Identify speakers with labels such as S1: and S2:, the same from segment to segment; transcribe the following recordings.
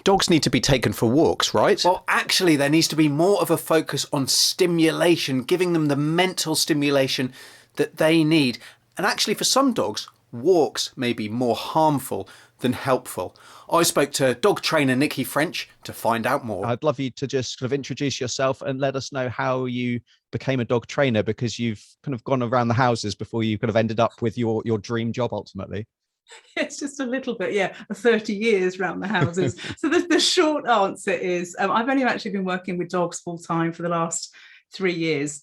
S1: dogs need to be taken for walks, right?
S2: Well, actually, there needs to be more of a focus on stimulation, giving them the mental stimulation that they need. And actually, for some dogs, walks may be more harmful than helpful. I spoke to dog trainer Niki French to find out more.
S3: I'd love you to just kind of introduce yourself and let us know how you became a dog trainer, because you've kind of gone around the houses before you kind of ended up with your dream job ultimately.
S4: It's just a little bit, 30 years around the houses. So the short answer is I've only actually been working with dogs full time for the last 3 years.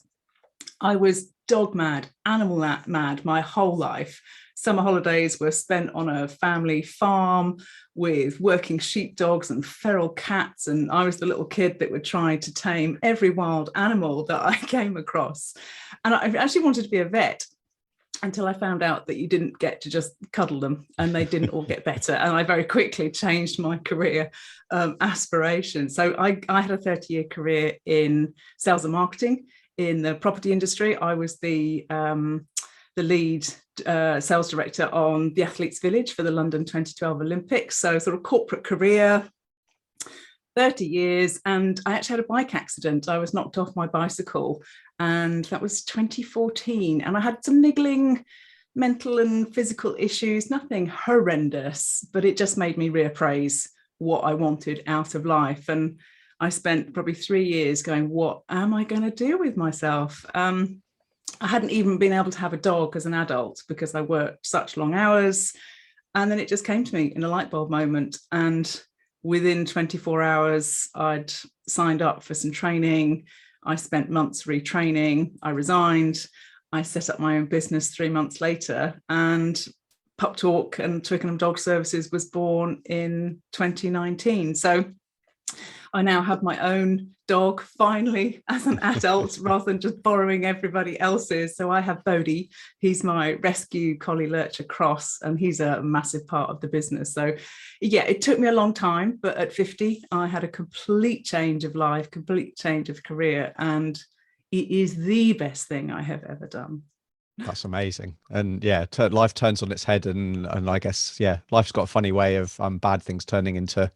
S4: I was dog mad, animal mad my whole life. Summer holidays were spent on a family farm with working sheepdogs and feral cats. And I was the little kid that would try to tame every wild animal that I came across. And I actually wanted to be a vet until I found out that you didn't get to just cuddle them and they didn't all get better. And I very quickly changed my career aspirations. So I had a 30-year career in sales and marketing in the property industry. I was the lead sales director on the Athletes Village for the London 2012 Olympics. So sort of corporate career, 30 years. And I actually had a bike accident. I was knocked off my bicycle, and that was 2014. And I had some niggling mental and physical issues, nothing horrendous, but it just made me reappraise what I wanted out of life. And I spent probably 3 years going, what am I going to do with myself? I hadn't even been able to have a dog as an adult because I worked such long hours. And then it just came to me in a light bulb moment. And within 24 hours, I'd signed up for some training. I spent months retraining. I resigned. I set up my own business 3 months later. And Pup Talk and Twickenham Dog Services was born in 2019. So I now have my own dog finally as an adult rather than just borrowing everybody else's. So I have Bodhi. He's my rescue collie lurcher cross, and he's a massive part of the business. So yeah, it took me a long time, but at 50, I had a complete change of life, complete change of career, and it is the best thing I have ever done.
S3: That's amazing. And yeah, life turns on its head, and I guess, yeah, life's got a funny way of bad things turning into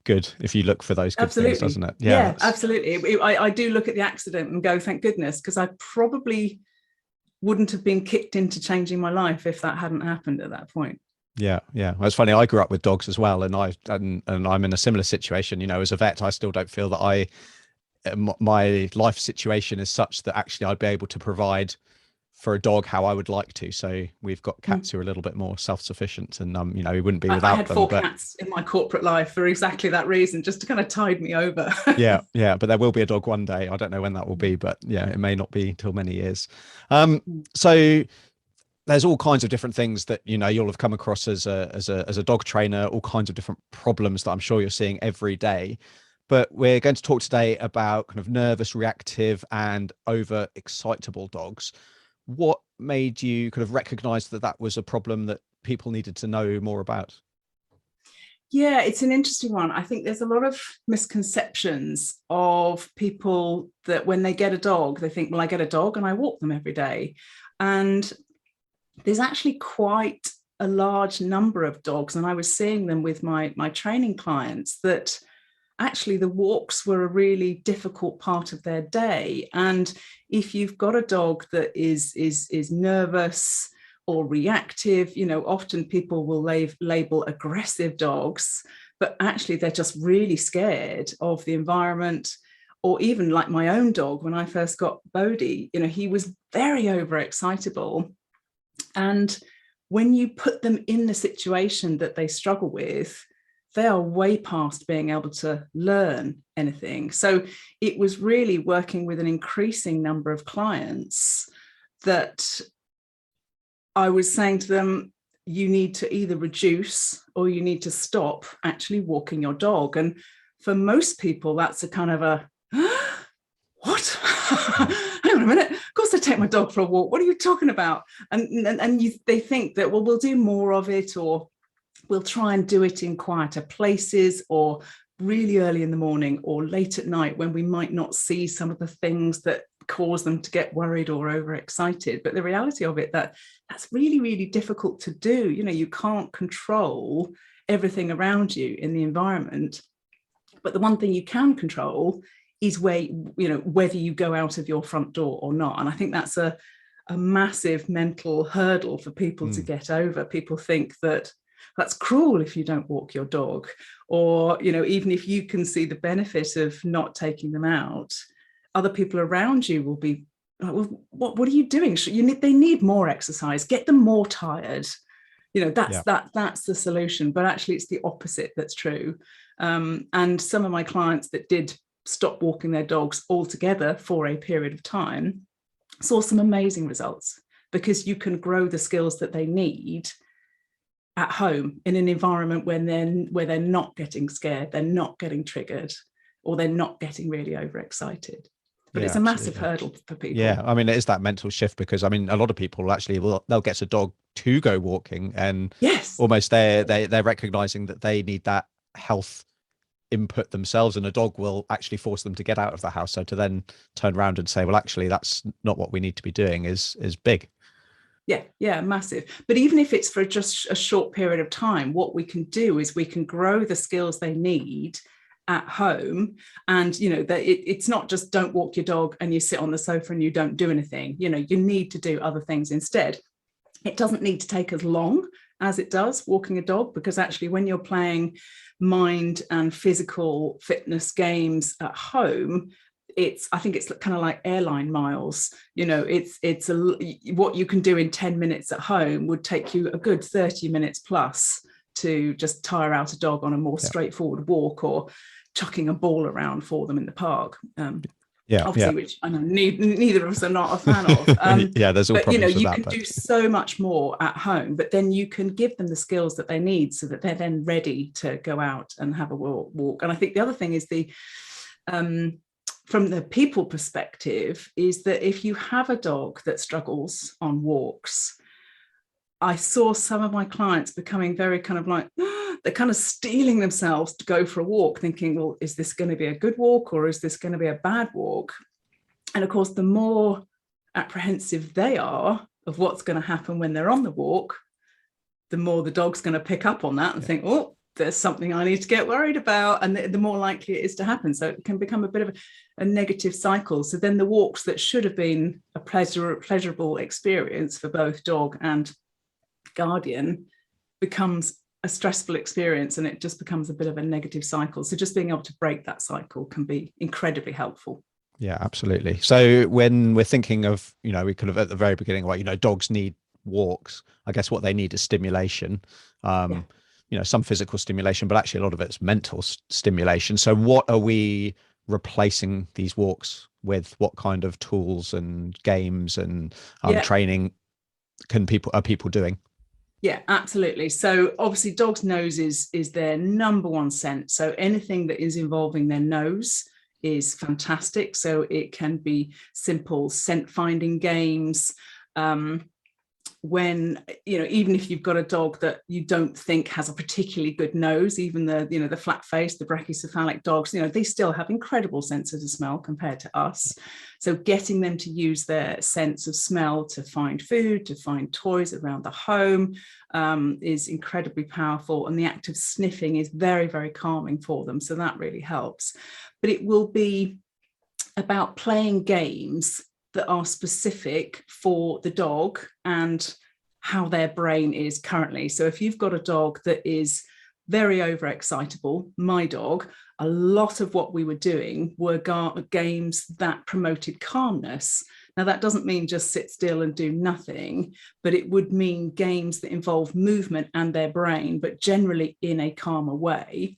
S3: good if you look for those good things, doesn't it?
S4: Yeah, absolutely. I do look at the accident and go, thank goodness, because I probably wouldn't have been kicked into changing my life if that hadn't happened at that point.
S3: Yeah. Well, it's funny, I grew up with dogs as well, and I'm in a similar situation. You know, as a vet, I still don't feel that my life situation is such that actually I'd be able to provide for a dog how I would like to. So we've got cats who are a little bit more self-sufficient, and we wouldn't be without them. I had
S4: four cats in my corporate life for exactly that reason, just to kind of tide me over.
S3: yeah, but there will be a dog one day. I don't know when that will be, but yeah, it may not be till many years. So there's all kinds of different things that you'll have come across as a dog trainer, all kinds of different problems that I'm sure you're seeing every day. But we're going to talk today about kind of nervous, reactive, and over-excitable dogs. What made you kind of recognize that that was a problem that people needed to know more about?
S4: Yeah, it's an interesting one. I think there's a lot of misconceptions of people that when they get a dog, they think, well, I get a dog and I walk them every day. And there's actually quite a large number of dogs, and I was seeing them with my training clients, that actually the walks were a really difficult part of their day. And if you've got a dog that is nervous or reactive, often people will label aggressive dogs, but actually they're just really scared of the environment. Or even like my own dog, when I first got Bodhi, he was very overexcitable. And when you put them in the situation that they struggle with, they are way past being able to learn anything. So it was really working with an increasing number of clients that I was saying to them, you need to either reduce or you need to stop actually walking your dog. And for most people, that's a kind of a, what? Hang on a minute. Of course I take my dog for a walk. What are you talking about? And they think that, well, we'll do more of it, or we'll try and do it in quieter places, or really early in the morning or late at night when we might not see some of the things that cause them to get worried or overexcited. But the reality of it, that's really, really difficult to do. You can't control everything around you in the environment. But the one thing you can control is whether you go out of your front door or not. And I think that's a massive mental hurdle for people to get over. People think that that's cruel if you don't walk your dog, or, even if you can see the benefit of not taking them out, other people around you will be like, well, what are you doing? They need more exercise, get them more tired. That's the solution. But actually it's the opposite that's true. And some of my clients that did stop walking their dogs altogether for a period of time saw some amazing results, because you can grow the skills that they need at home in an environment where they're not getting scared, they're not getting triggered, or they're not getting really overexcited. But it's a massive hurdle for people.
S3: Yeah, I mean, it is that mental shift, because I mean, a lot of people actually they'll get a dog to go walking, and almost they're recognizing that they need that health input themselves, and a dog will actually force them to get out of the house. So to then turn around and say, well, actually that's not what we need to be doing is big.
S4: Yeah, massive. But even if it's for just a short period of time, what we can do is we can grow the skills they need at home. And that it's not just don't walk your dog and you sit on the sofa and you don't do anything. You need to do other things instead. It doesn't need to take as long as it does walking a dog, because actually when you're playing mind and physical fitness games at home, I think it's kind of like airline miles. It's what you can do in 10 minutes at home would take you a good 30 minutes plus to just tire out a dog on a more straightforward walk, or chucking a ball around for them in the park. Obviously, which I know neither of us are not a fan of.
S3: There's all problems with
S4: you
S3: that,
S4: can do so much more at home, but then you can give them the skills that they need so that they're then ready to go out and have a walk. And I think the other thing is from the people perspective, is that if you have a dog that struggles on walks, I saw some of my clients becoming very kind of like, they're kind of steeling themselves to go for a walk, thinking, well, is this going to be a good walk or is this going to be a bad walk? And of course, the more apprehensive they are of what's going to happen when they're on the walk, the more the dog's going to pick up on that and think, oh, there's something I need to get worried about. And the more likely it is to happen. So it can become a bit of a negative cycle. So then the walks that should have been a pleasurable experience for both dog and guardian becomes a stressful experience, and it just becomes a bit of a negative cycle. So just being able to break that cycle can be incredibly helpful.
S3: Yeah, absolutely. So when we're thinking of, we could have at the very beginning, like, dogs need walks. I guess what they need is stimulation, some physical stimulation, but actually a lot of it's mental stimulation. So what are we replacing these walks with? What kind of tools and games and training are people doing?
S4: Yeah, absolutely. So obviously dogs' noses is their number one sense. So anything that is involving their nose is fantastic. So it can be simple scent finding games. When, even if you've got a dog that you don't think has a particularly good nose, even the flat face, the brachycephalic dogs, they still have incredible senses of smell compared to us. So getting them to use their sense of smell to find food, to find toys around the home is incredibly powerful. And the act of sniffing is very, very calming for them. So that really helps. But it will be about playing games that are specific for the dog and how their brain is currently. So if you've got a dog that is very overexcitable, my dog, a lot of what we were doing were games that promoted calmness. Now, that doesn't mean just sit still and do nothing, but it would mean games that involve movement and their brain, but generally in a calmer way.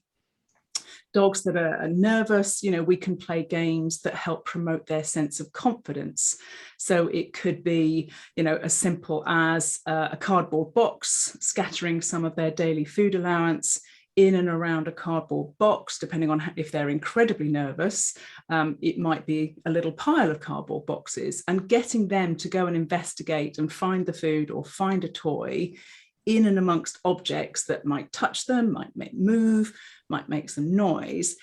S4: Dogs that are nervous, we can play games that help promote their sense of confidence. So it could be, as simple as a cardboard box, scattering some of their daily food allowance in and around a cardboard box, depending on if they're incredibly nervous. It might be a little pile of cardboard boxes, and getting them to go and investigate and find the food or find a toy in and amongst objects that might touch them, might move, might make some noise,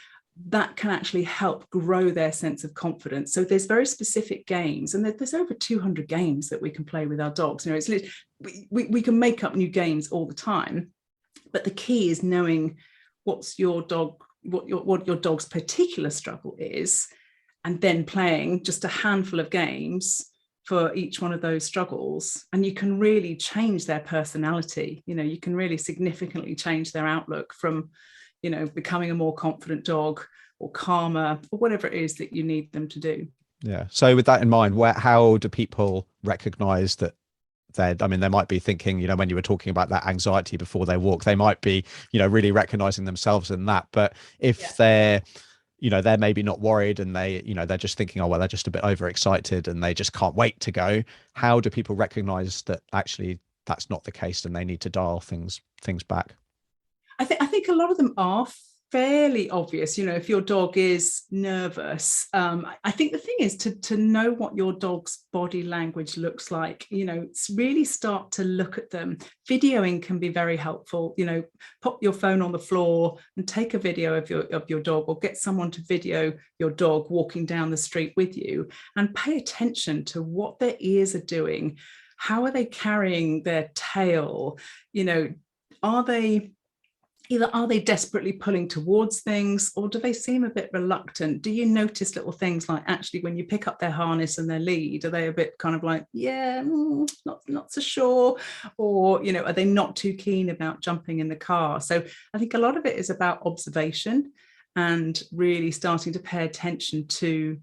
S4: that can actually help grow their sense of confidence. So there's very specific games, and there's over 200 games that we can play with our dogs. It's we can make up new games all the time, But the key is knowing what your dog's particular struggle is, and then playing just a handful of games for each one of those struggles. And you can really change their personality. You can really significantly change their outlook from, becoming a more confident dog or calmer or whatever it is that you need them to do.
S3: Yeah. So with that in mind, how do people recognize that they might be thinking, when you were talking about that anxiety before they walk, they might be, really recognizing themselves in that. But if they're maybe not worried and they're just thinking, oh, well, they're just a bit overexcited and they just can't wait to go. How do people recognize that actually that's not the case and they need to dial things back?
S4: I think a lot of them are fairly obvious. If your dog is nervous, I think the thing is to know what your dog's body language looks like. Really start to look at them. Videoing can be very helpful. Pop your phone on the floor and take a video of your dog, or get someone to video your dog walking down the street with you, and pay attention to what their ears are doing. How are they carrying their tail? Are they desperately pulling towards things, or do they seem a bit reluctant? Do you notice little things like, actually, when you pick up their harness and their lead, are they a bit kind of like, not so sure? Or, are they not too keen about jumping in the car? So I think a lot of it is about observation and really starting to pay attention to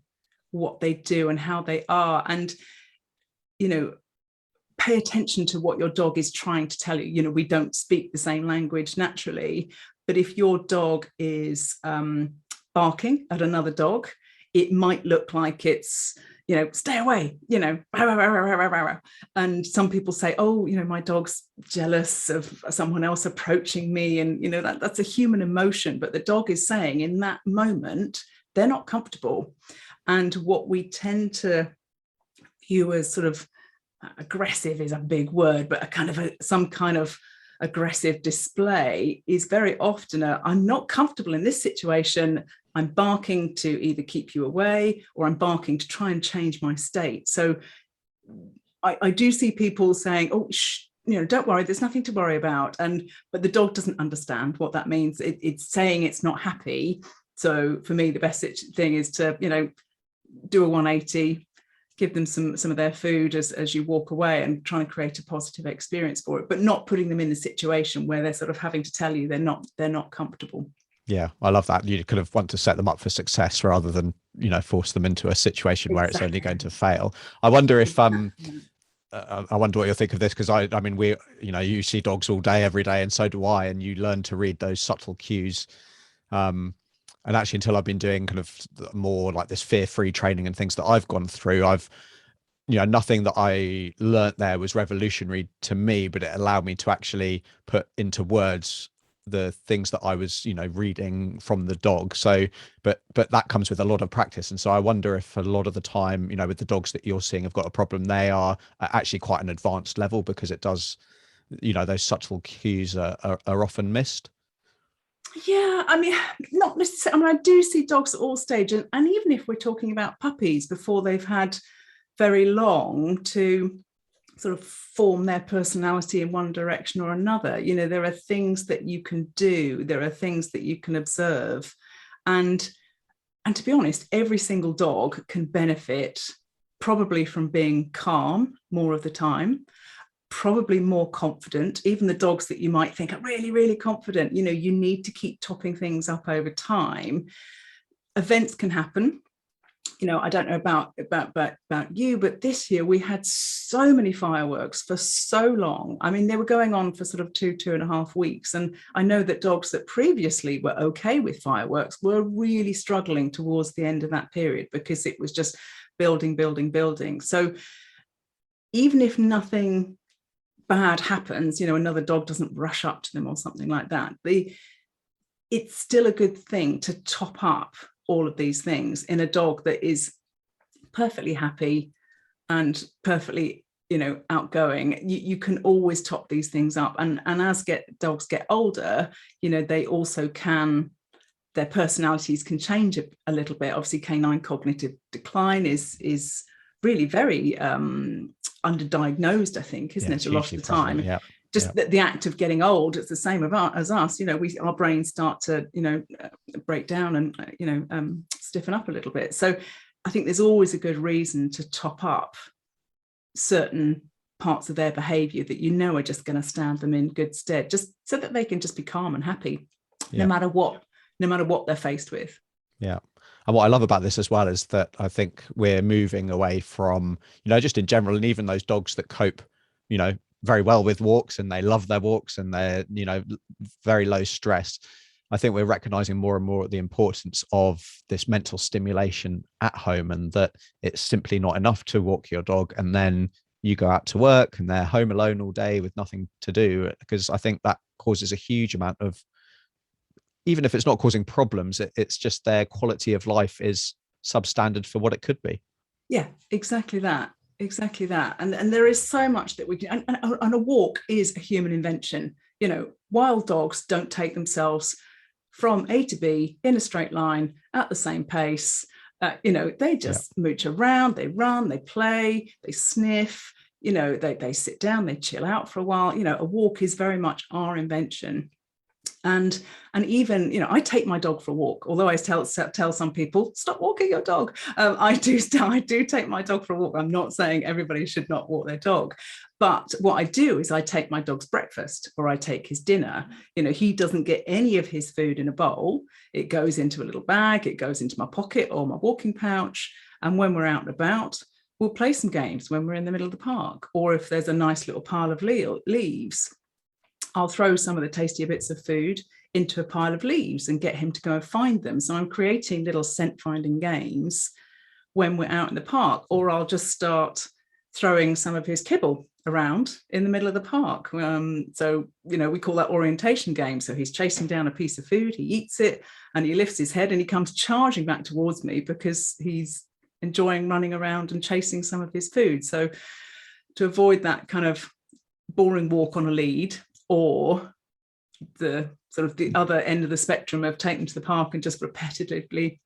S4: what they do and how they are. And, pay attention to what your dog is trying to tell you. We don't speak the same language naturally, but if your dog is barking at another dog, it might look like it's, stay away, and some people say, oh, my dog's jealous of someone else approaching me, and that's a human emotion, but the dog is saying in that moment they're not comfortable. And what we tend to view as sort of aggressive is a big word, but some kind of aggressive display is very often I'm not comfortable in this situation. I'm barking to either keep you away, or I'm barking to try and change my state. So I do see people saying, oh, don't worry, there's nothing to worry about. But the dog doesn't understand what that means. It's saying it's not happy. So for me, the best thing is to, do a 180, give them some of their food as you walk away, and trying to create a positive experience for it, but not putting them in the situation where they're sort of having to tell you they're not comfortable.
S3: Yeah, I love that. You kind of want to set them up for success rather than, force them into a situation where it's only going to fail. I wonder if I wonder what you'll think of this, because I mean, you see dogs all day, every day, and so do I, and you learn to read those subtle cues. And actually, until I've been doing kind of more like this fear-free training and things that I've gone through, nothing that I learnt there was revolutionary to me, but it allowed me to actually put into words the things that I was, reading from the dog. So, but that comes with a lot of practice. And so I wonder if a lot of the time, with the dogs that you're seeing have got a problem, they are actually quite an advanced level, because it does, those subtle cues are often missed.
S4: Yeah, I mean, not necessarily. I do see dogs at all stages, and even if we're talking about puppies, before they've had very long to sort of form their personality in one direction or another, there are things that you can do, there are things that you can observe, and to be honest, every single dog can benefit probably from being calm more of the time, probably more confident. Even the dogs that you might think are really, really confident, you need to keep topping things up over time. Events can happen. I don't know about you, but this year we had so many fireworks for so long. I mean, they were going on for sort of 2.5 weeks. And I know that dogs that previously were okay with fireworks were really struggling towards the end of that period, because it was just building. So even if nothing bad happens, another dog doesn't rush up to them or something like that, it's still a good thing to top up all of these things in a dog that is perfectly happy and perfectly, outgoing. You can always top these things up. And as dogs get older, they also can, their personalities can change a little bit. Obviously, canine cognitive decline is really very underdiagnosed, I think, isn't it, a lot of the time?
S3: Yeah.
S4: just the act of getting old, it's the same as us. Our brains start to, break down and, stiffen up a little bit. So I think there's always a good reason to top up certain parts of their behavior that are just going to stand them in good stead, just so that they can just be calm and happy, no matter what they're faced with.
S3: Yeah. And what I love about this as well is that I think we're moving away from, just in general, and even those dogs that cope, very well with walks and they love their walks and they're, very low stress. I think we're recognizing more and more the importance of this mental stimulation at home, and that it's simply not enough to walk your dog and then you go out to work and they're home alone all day with nothing to do, because I think that causes a huge amount of, even if it's not causing problems, it's just their quality of life is substandard for what it could be.
S4: Yeah, exactly that. And there is so much that we can, and a walk is a human invention. Wild dogs don't take themselves from A to B in a straight line at the same pace. They just mooch around, they run, they play, they sniff, they sit down, they chill out for a while. A walk is very much our invention. And even, I take my dog for a walk, although I tell some people, stop walking your dog. I do take my dog for a walk. I'm not saying everybody should not walk their dog. But what I do is I take my dog's breakfast, or I take his dinner. He doesn't get any of his food in a bowl. It goes into a little bag. It goes into my pocket or my walking pouch. And when we're out and about, we'll play some games when we're in the middle of the park. Or if there's a nice little pile of leaves, I'll throw some of the tastier bits of food into a pile of leaves and get him to go and find them. So I'm creating little scent finding games when we're out in the park. Or I'll just start throwing some of his kibble around in the middle of the park. So we call that orientation game. So he's chasing down a piece of food, he eats it, and he lifts his head and he comes charging back towards me because he's enjoying running around and chasing some of his food. So to avoid that kind of boring walk on a lead, or the sort of the other end of the spectrum of take them to the park and just repetitively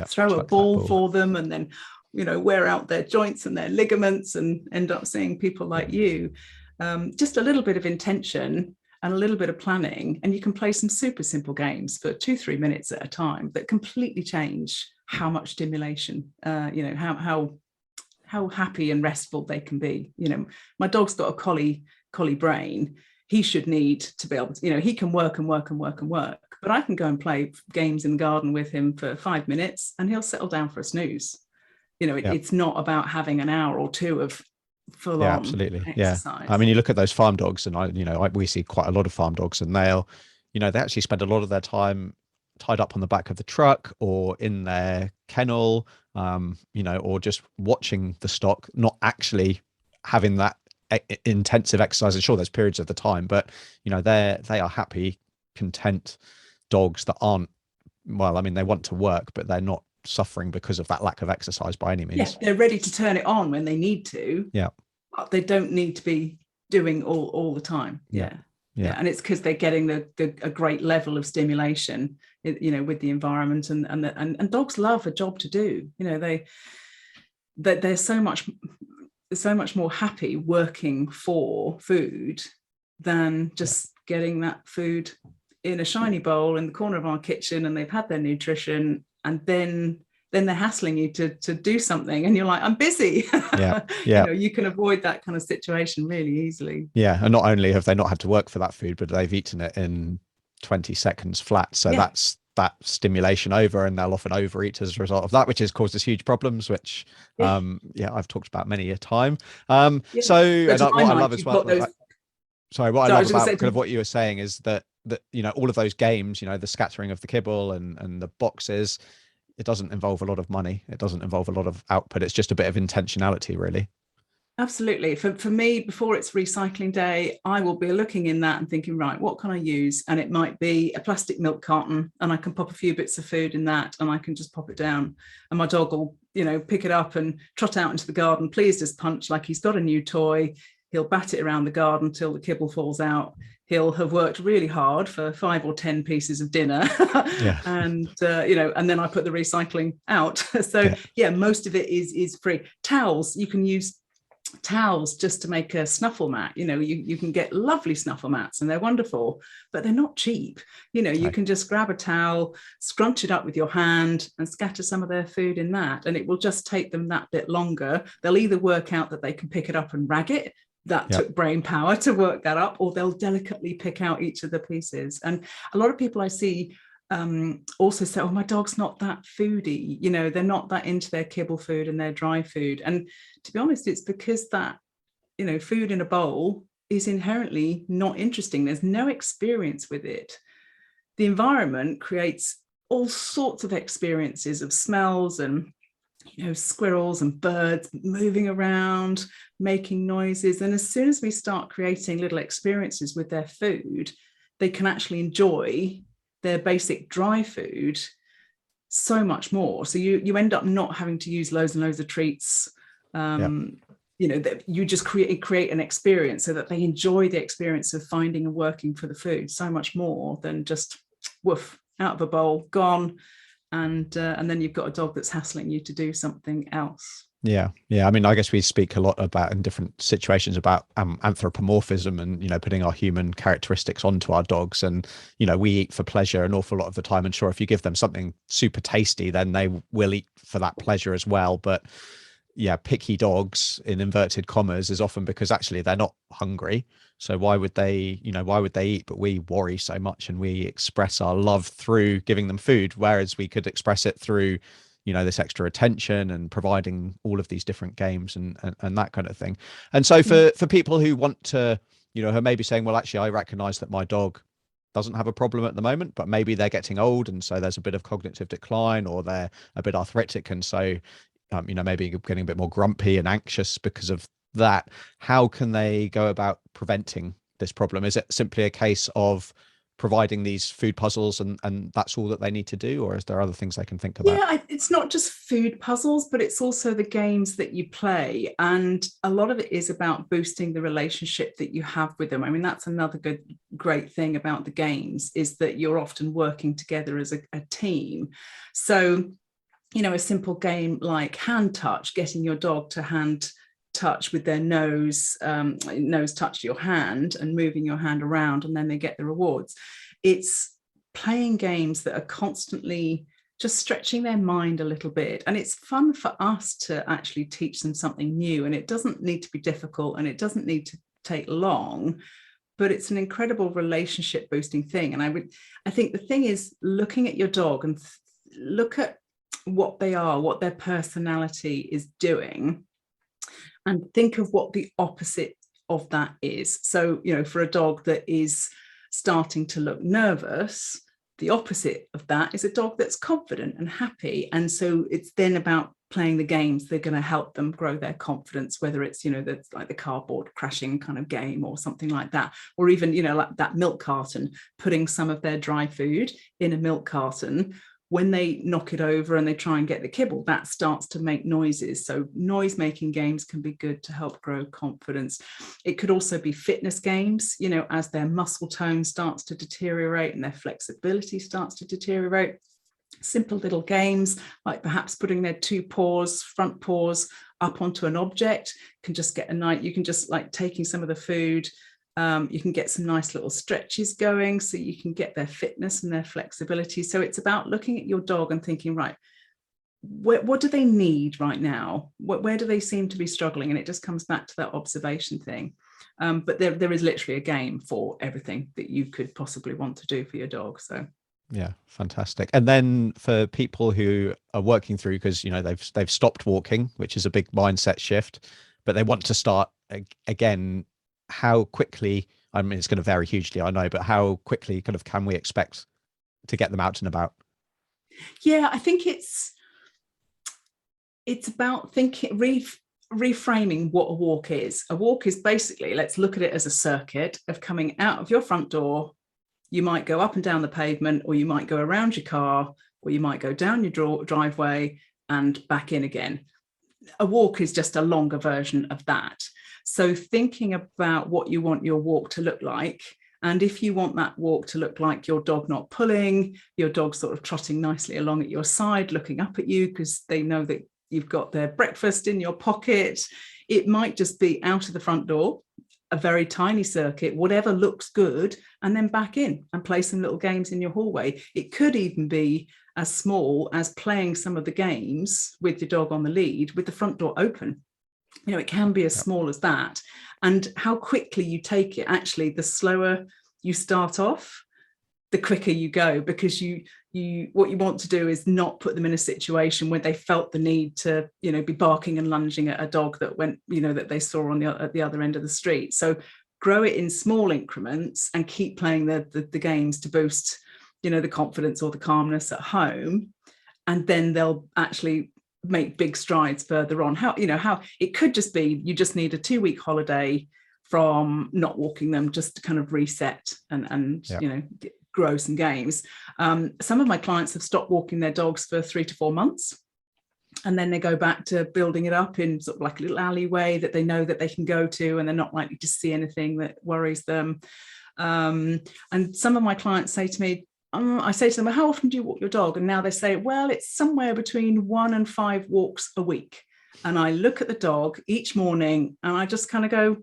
S4: throw a ball for them, and then wear out their joints and their ligaments and end up seeing people like you. Just a little bit of intention and a little bit of planning, and you can play some super simple games for 2-3 minutes at a time that completely change how much stimulation, how happy and restful they can be. My dog's got a collie brain. He should need to be able to, he can work and work and work and work, but I can go and play games in the garden with him for 5 minutes and he'll settle down for a snooze. It's not about having an hour or two of full on
S3: absolutely
S4: exercise.
S3: I mean, you look at those farm dogs, and we see quite a lot of farm dogs, and they actually spend a lot of their time tied up on the back of the truck or in their kennel, or just watching the stock, not actually having that intensive exercise. And sure, there's periods of the time, but they are happy, content dogs that aren't, well, I mean, they want to work, but they're not suffering because of that lack of exercise by any means.
S4: Yeah, they're ready to turn it on when they need to.
S3: Yeah,
S4: but they don't need to be doing all the time. Yeah. And it's because they're getting a great level of stimulation, with the environment, and dogs love a job to do. They're so much more happy working for food than just getting that food in a shiny bowl in the corner of our kitchen, and they've had their nutrition, and then they're hassling you to do something, and you're like, I'm busy. You can avoid that kind of situation really easily.
S3: And not only have they not had to work for that food, but they've eaten it in 20 seconds flat. So that's that stimulation over, and they'll often overeat as a result of that, which has caused us huge problems, which I've talked about many a time. So what I love as well, what I love about kind of what you were saying is that all of those games, the scattering of the kibble and the boxes, it doesn't involve a lot of money, it doesn't involve a lot of output, it's just a bit of intentionality, really.
S4: Absolutely. For me, before it's recycling day, I will be looking in that and thinking, right, what can I use? And it might be a plastic milk carton, and I can pop a few bits of food in that, and I can just pop it down, and my dog will pick it up and trot out into the garden pleased as punch, like he's got a new toy. He'll bat it around the garden till the kibble falls out. He'll have worked really hard for 5 or 10 pieces of dinner. And then I put the recycling out. So most of it is free. Towels, you can use towels just to make a snuffle mat. You can get lovely snuffle mats and they're wonderful, but they're not cheap. You can just grab a towel, scrunch it up with your hand and scatter some of their food in that, and it will just take them that bit longer. They'll either work out that they can pick it up and rag it. That took brain power to work that up, or they'll delicately pick out each of the pieces. And a lot of people I see also say, oh, my dog's not that foodie, they're not that into their kibble food and their dry food. And to be honest, it's because that food in a bowl is inherently not interesting. There's no experience with it. The environment creates all sorts of experiences of smells and squirrels and birds moving around, making noises. And as soon as we start creating little experiences with their food, they can actually enjoy their basic dry food so much more. So you end up not having to use loads and loads of treats. That you just create an experience so that they enjoy the experience of finding and working for the food so much more than just woof, out of a bowl, gone. And then you've got a dog that's hassling you to do something else.
S3: Yeah. I mean, I guess we speak a lot about in different situations about anthropomorphism and putting our human characteristics onto our dogs, and we eat for pleasure an awful lot of the time. And sure, if you give them something super tasty, then they will eat for that pleasure as well. But yeah, picky dogs in inverted commas is often because actually they're not hungry. So why would they eat? But we worry so much and we express our love through giving them food, whereas we could express it through this extra attention and providing all of these different games and that kind of thing. And so for people who want to, who are maybe saying, well, actually, I recognize that my dog doesn't have a problem at the moment, but maybe they're getting old. And so there's a bit of cognitive decline, or they're a bit arthritic. And so, maybe getting a bit more grumpy and anxious because of that. How can they go about preventing this problem? Is it simply a case of providing these food puzzles and that's all that they need to do, or is there other things they can think about?
S4: Yeah, it's not just food puzzles, but it's also the games that you play, and a lot of it is about boosting the relationship that you have with them. I mean, that's another great thing about the games, is that you're often working together as a team. So a simple game like hand touch, getting your dog to hand touch with their nose touch your hand and moving your hand around, and then they get the rewards. It's playing games that are constantly just stretching their mind a little bit, and it's fun for us to actually teach them something new, and it doesn't need to be difficult and it doesn't need to take long, but it's an incredible relationship boosting thing. And I think the thing is looking at your dog and look at what they are, what their personality is doing, and think of what the opposite of that is. So, for a dog that is starting to look nervous, the opposite of that is a dog that's confident and happy. And so it's then about playing the games that are going to help them grow their confidence, whether it's, that's like the cardboard crashing kind of game or something like that, or even, like that milk carton, putting some of their dry food in a milk carton. When they knock it over and they try and get the kibble, that starts to make noises. So noise-making games can be good to help grow confidence. It could also be fitness games, as their muscle tone starts to deteriorate and their flexibility starts to deteriorate. Simple little games, like perhaps putting their front paws up onto an object, can just get you can just like taking some of the food. You can get some nice little stretches going, so you can get their fitness and their flexibility. So it's about looking at your dog and thinking, right, what do they need right now? Where do they seem to be struggling? And it just comes back to that observation thing. But there is literally a game for everything that you could possibly want to do for your dog. So
S3: yeah, fantastic. And then for people who are working through, because they've stopped walking, which is a big mindset shift, but they want to start again, how quickly, I mean, it's going to vary hugely, I know, but how quickly kind of can we expect to get them out and about?
S4: Yeah, I think it's about thinking, reframing what a walk is. A walk is basically, let's look at it as a circuit of coming out of your front door. You might go up and down the pavement, or you might go around your car, or you might go down your driveway and back in again. A walk is just a longer version of that. So thinking about what you want your walk to look like, and if you want that walk to look like your dog not pulling, your dog sort of trotting nicely along at your side, looking up at you because they know that you've got their breakfast in your pocket. it might just be out of the front door, a very tiny circuit, whatever looks good, and then back in and play some little games in your hallway. It could even be as small as playing some of the games with your dog on the lead with the front door open. You know, it can be as small as that. And how quickly you take it, actually, the slower you start off, the quicker you go, because what you want to do is not put them in a situation where they felt the need to, you know, be barking and lunging at a dog that went, you know, that they saw at the other end of the street. So grow it in small increments and keep playing the games to boost, you know, the confidence or the calmness at home, and then they'll actually make big strides further on. How it could just be you just need a 2-week holiday from not walking them, just to kind of reset and you know, grow some games. Some of my clients have stopped walking their dogs for 3 to 4 months, and then they go back to building it up in sort of like a little alleyway that they know that they can go to, and they're not likely to see anything that worries them. And some of my clients say to me, I say to them, well, how often do you walk your dog? And now they say, well, it's somewhere between 1 and 5 walks a week. And I look at the dog each morning and I just kind of go,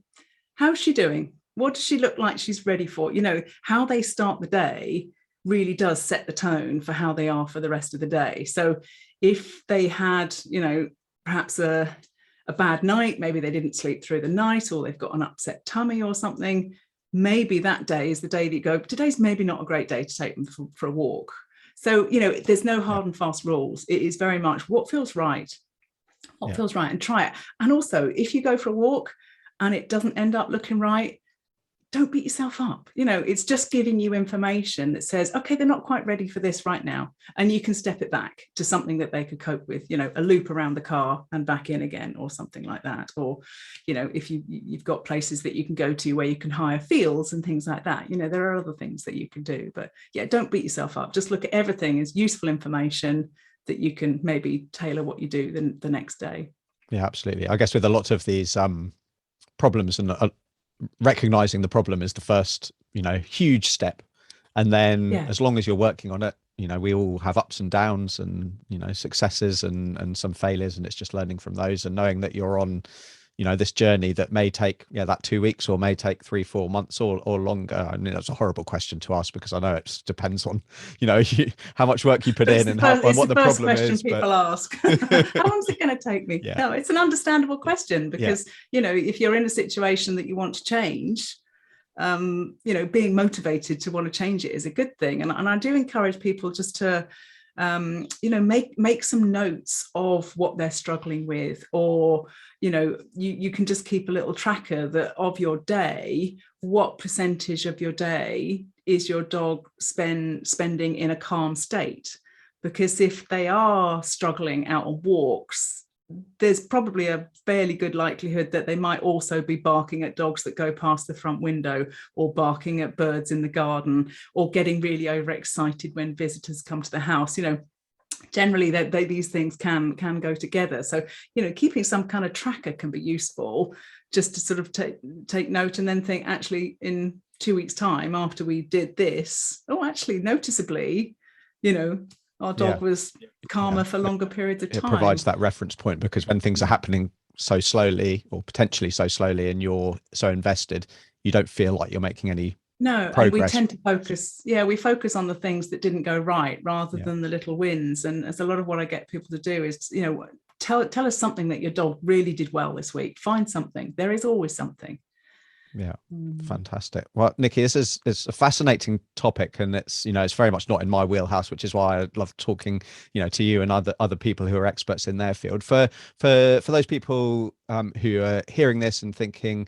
S4: how's she doing? What does she look like she's ready for? You know, how they start the day really does set the tone for how they are for the rest of the day. So if they had, you know, perhaps a bad night, maybe they didn't sleep through the night, or they've got an upset tummy or something, maybe that day is the day that you go, today's maybe not a great day to take them for a walk. So, you know, there's no hard and fast rules. It is very much what feels right, and try it. And also, if you go for a walk and it doesn't end up looking right, don't beat yourself up. You know, it's just giving you information that says, okay, they're not quite ready for this right now. And you can step it back to something that they could cope with, you know, a loop around the car and back in again, or something like that. Or, you know, if you've got places that you can go to where you can hire fields and things like that, you know, there are other things that you can do. But yeah, don't beat yourself up. Just look at everything as useful information that you can maybe tailor what you do the next day.
S3: Yeah, absolutely. I guess with a lot of these problems, and recognizing the problem is the first, you know, huge step. And then as long as you're working on it, you know, we all have ups and downs, and, you know, successes and some failures, and it's just learning from those and knowing that you're on, you know, this journey that may take that 2 weeks, or may take 3-4 months or longer. I mean, that's a horrible question to ask, because I know it depends on, you know, how much work you put in and what the problem is.
S4: People ask, how long is it going to take me? No, it's an understandable question, because, you know, if you're in a situation that you want to change, you know, being motivated to want to change it is a good thing. And I do encourage people just to, you know, make some notes of what they're struggling with, or, you know, you can just keep a little tracker of your day. What percentage of your day is your dog spending in a calm state? Because if they are struggling out on walks, there's probably a fairly good likelihood that they might also be barking at dogs that go past the front window, or barking at birds in the garden, or getting really overexcited when visitors come to the house. You know, generally these things can go together. So, you know, keeping some kind of tracker can be useful, just to sort of take note, and then think, actually, in 2 weeks' time, after we did this, actually, noticeably, you know, our dog was calmer for longer periods of time.
S3: It provides that reference point, because when things are happening so slowly, or potentially so slowly, and you're so invested, you don't feel like you're making any progress.
S4: And we tend to focus, we focus on the things that didn't go right, rather than the little wins. And it's a lot of what I get people to do is, you know, tell us something that your dog really did well this week. Find something. There is always something.
S3: Yeah, fantastic. Well, Niki, it's a fascinating topic, and it's, you know, it's very much not in my wheelhouse, which is why I love talking, you know, to you and other people who are experts in their field. For those people who are hearing this and thinking,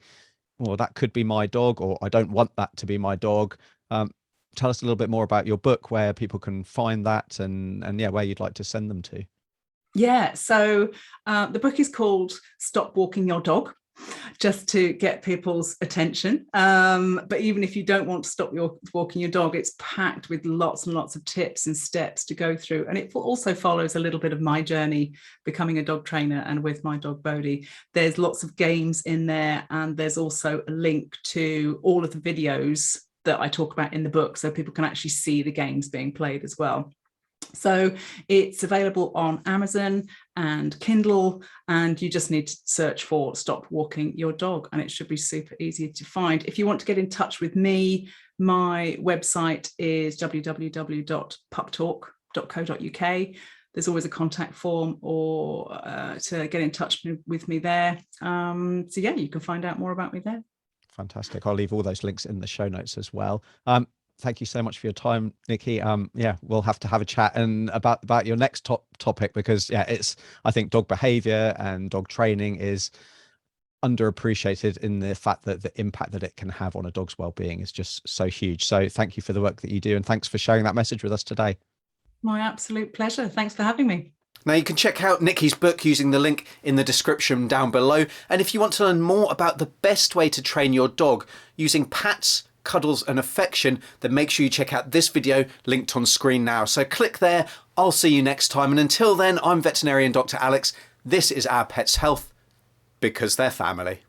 S3: well, that could be my dog, or I don't want that to be my dog. Tell us a little bit more about your book, where people can find that, and where you'd like to send them to.
S4: Yeah, so the book is called Stop Walking Your Dog, just to get people's attention. But even if you don't want to stop walking your dog, it's packed with lots and lots of tips and steps to go through. And it also follows a little bit of my journey becoming a dog trainer, and with my dog Bodhi. There's lots of games in there, and there's also a link to all of the videos that I talk about in the book, so people can actually see the games being played as well. So it's available on Amazon and Kindle, and you just need to search for Stop Walking Your Dog, and it should be super easy to find. If you want to get in touch with me, my website is www.puptalk.co.uk. There's always a contact form or to get in touch with me there. So yeah, you can find out more about me there.
S3: Fantastic. I'll leave all those links in the show notes as well. Thank you so much for your time, Niki. Yeah, we'll have to have a chat and about your next topic, because yeah, I think dog behavior and dog training is underappreciated in the fact that the impact that it can have on a dog's well-being is just so huge. So thank you for the work that you do, and thanks for sharing that message with us today.
S4: My absolute pleasure. Thanks for having me.
S2: Now you can check out Niki's book using the link in the description down below. And if you want to learn more about the best way to train your dog using pats, cuddles and affection, then make sure you check out this video linked on screen now. So click there. I'll see you next time. And until then, I'm veterinarian Dr. Alex. This is Our Pets Health, because they're family.